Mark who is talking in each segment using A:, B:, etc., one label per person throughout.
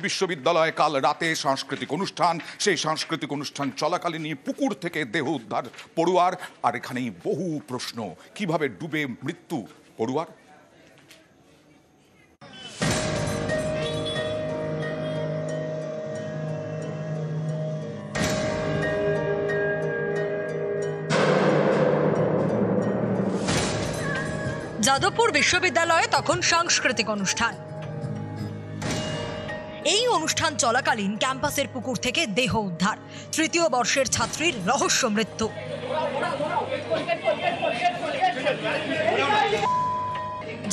A: বিশ্ববিদ্যালয়ে কাল রাতে সাংস্কৃতিক অনুষ্ঠান। সেই সাংস্কৃতিক অনুষ্ঠান চলাকালীনই পুকুর থেকে দেহ উদ্ধার পড়ুয়ার। আর এখানেই বহু প্রশ্ন, কিভাবে ডুবে মৃত্যু পড়ুয়ার?
B: যাদবপুর বিশ্ববিদ্যালয়ে তখন সাংস্কৃতিক অনুষ্ঠান। এই অনুষ্ঠান চলাকালীন ক্যাম্পাসের পুকুর থেকে দেহ উদ্ধার। তৃতীয় বর্ষের ছাত্রীর রহস্য মৃত্যু।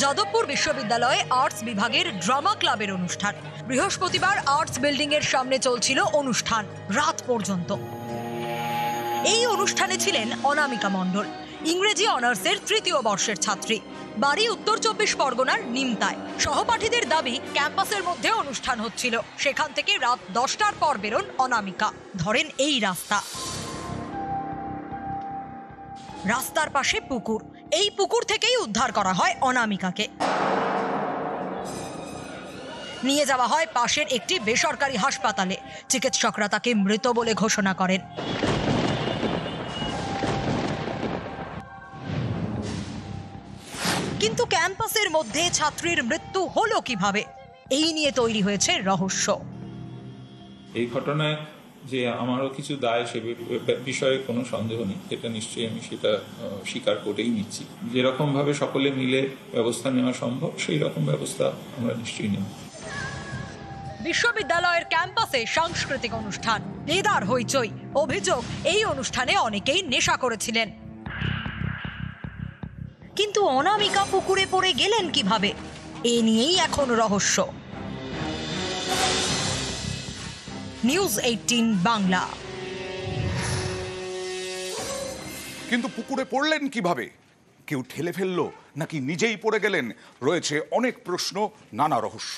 B: যাদবপুর বিশ্ববিদ্যালয়ে আর্টস বিভাগের ড্রামা ক্লাবের অনুষ্ঠান। বৃহস্পতিবার আর্টস বিল্ডিং এর সামনে চলছিল অনুষ্ঠান রাত পর্যন্ত। এই অনুষ্ঠানে ছিলেন অনামিকা মণ্ডল, ইংরেজি অনার্সের তৃতীয় বর্ষের ছাত্রী। বাড়ি উত্তর 24 পরগনার নিমতায়। সহপাঠীদের দাবি ক্যাম্পাসের মধ্যে অনুষ্ঠান হচ্ছিল, সেখান থেকে রাত 10টার পর বেরোন অনামিকা, ধরেন এই রাস্তার পাশে পুকুর। এই পুকুর থেকেই উদ্ধার করা হয় অনামিকাকে। নিয়ে যাওয়া হয় পাশের একটি বেসরকারি হাসপাতালে। চিকিৎসকরা তাকে মৃত বলে ঘোষণা করেন। কিন্তু ক্যাম্পাসের মধ্যে ছাত্রীর মৃত্যু হলো কিভাবে, এই নিয়ে তৈরি হয়েছে রহস্য।
C: এই ঘটনায় যে আমারও কিছু দায় সে বিষয়ে কোনো সন্দেহ নেই, এটা নিশ্চয়ই আমি সেটা স্বীকার করেই নিচ্ছি। যেরকম ভাবে সকলে মিলে ব্যবস্থা নেওয়া সম্ভব সেই রকম ব্যবস্থা আমরা নিশ্চয়ই নেব।
B: বিশ্ববিদ্যালয়ের ক্যাম্পাসে সাংস্কৃতিক অনুষ্ঠান, দেদার হইচই। অভিযোগ, এই অনুষ্ঠানে অনেকেই নেশা করেছিলেন। কিন্তু অনামিকা পুকুরে পড়ে গেলেন কিভাবে, এ নিয়েই এখন রহস্য। নিউজ 18 বাংলা।
A: কিন্তু পুকুরে পড়লেন কিভাবে? কেউ ঠেলে ফেললো নাকি নিজেই পড়ে গেলেন? রয়েছে অনেক প্রশ্ন, নানা রহস্য।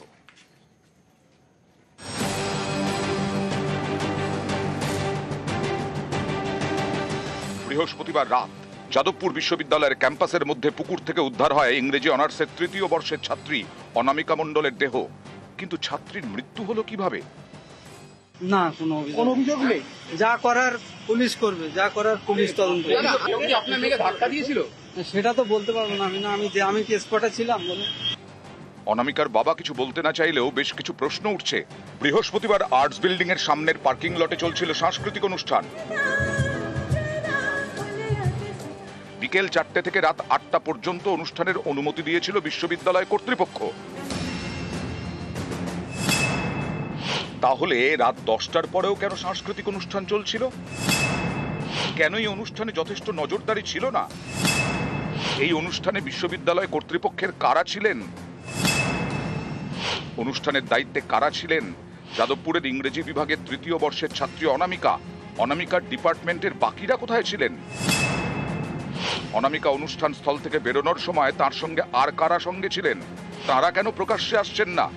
A: বৃহস্পতিবার রাত যাদবপুর বিশ্ববিদ্যালয়ের ক্যাম্পাসের মধ্যে পুকুর থেকে উদ্ধার হয় ইংরেজি অনার্সের তৃতীয় বর্ষের ছাত্রী অনামিকা মণ্ডলের দেহ। কিন্তু ছাত্রীর মৃত্যু হলো কিভাবে?
D: না, কোনো অভিযোগ নেই। যা করার পুলিশ করবে, যা করার পুলিশ তদন্ত করবে।
E: আপনার মেয়েকে ধাক্কা দিয়েছিল
D: সেটা তো বলতে পারবো না। আমি কি স্পটে ছিলাম বলে।
A: অনামিকার বাবা কিছু বলতে না চাইলেও বেশ কিছু প্রশ্ন উঠছে। বৃহস্পতিবার আর্টস বিল্ডিং এর সামনের পার্কিং লটে চলছিল সাংস্কৃতিক অনুষ্ঠান। বিকেল 4টে থেকে রাত 8টা পর্যন্ত অনুষ্ঠানের অনুমতি দিয়েছিল বিশ্ববিদ্যালয় কর্তৃপক্ষ। তাহলে রাত 10টার পরেও কেন সাংস্কৃতিক অনুষ্ঠান চলছিল? কেন এই অনুষ্ঠানে যথেষ্ট নজরদারি ছিল না? এই অনুষ্ঠানে বিশ্ববিদ্যালয় কর্তৃপক্ষের কারা ছিলেন? অনুষ্ঠানের দায়িত্বে কারা ছিলেন? যাদবপুরের ইংরেজি বিভাগের তৃতীয় বর্ষের ছাত্রী অনামিকা। অনামিকার ডিপার্টমেন্টের বাকিরা কোথায় ছিলেন? অনামিকা অনুষ্ঠান স্থল থেকে বেরোনোর সময় তার সঙ্গে আর কারা সঙ্গে ছিলেন? তারা কেন প্রকাশ্যে আসছেন না?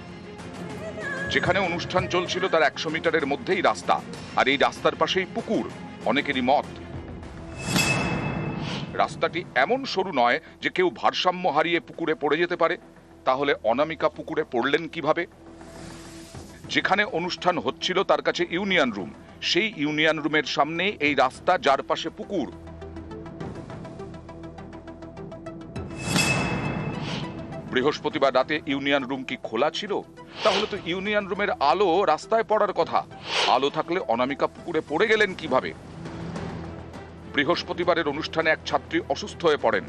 A: যেখানে অনুষ্ঠান চলছিল তার 100 মিটারের মধ্যেই রাস্তা, আর এই রাস্তার পাশেই পুকুর। অনেকেরই মত রাস্তাটি এমন সরু নয় যে কেউ ভারসাম্য হারিয়ে পুকুরে পড়ে যেতে পারে। তাহলে অনামিকা পুকুরে পড়লেন কিভাবে? যেখানে অনুষ্ঠান হচ্ছিল তার কাছে ইউনিয়ন রুম, সেই ইউনিয়ন রুমের সামনে এই রাস্তা, যার পাশে পুকুর। বৃহস্পতিবার রাতে ইউনিয়ন রুম কি খোলা ছিল? তাহলে তো ইউনিয়ন রুমের আলো রাস্তায় পড়ার কথা। আলো থাকলে অনামিকা পুকুরে পড়ে গেলেন কিভাবে? বৃহস্পতিবারের অনুষ্ঠানে এক ছাত্রী অসুস্থ হয়ে পড়েন।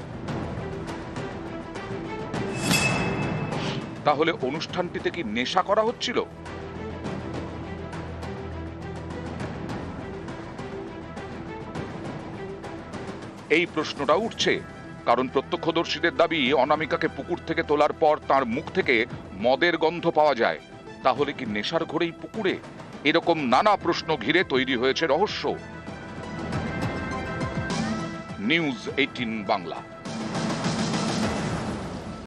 A: তাহলে অনুষ্ঠানটিতে কি নেশা করা হচ্ছিল? এই প্রশ্নটা উঠছে, কারণ প্রত্যক্ষদর্শীদের দাবি অনামিকাকে পুকুর থেকে তোলার পর তার মুখ থেকে মদের গন্ধ পাওয়া যায়। তাহলে কি নেশার ঘোরেই পুকুরে? এরকম নানা প্রশ্ন ঘিরে তৈরি হয়েছে রহস্য। নিউজ 18 বাংলা।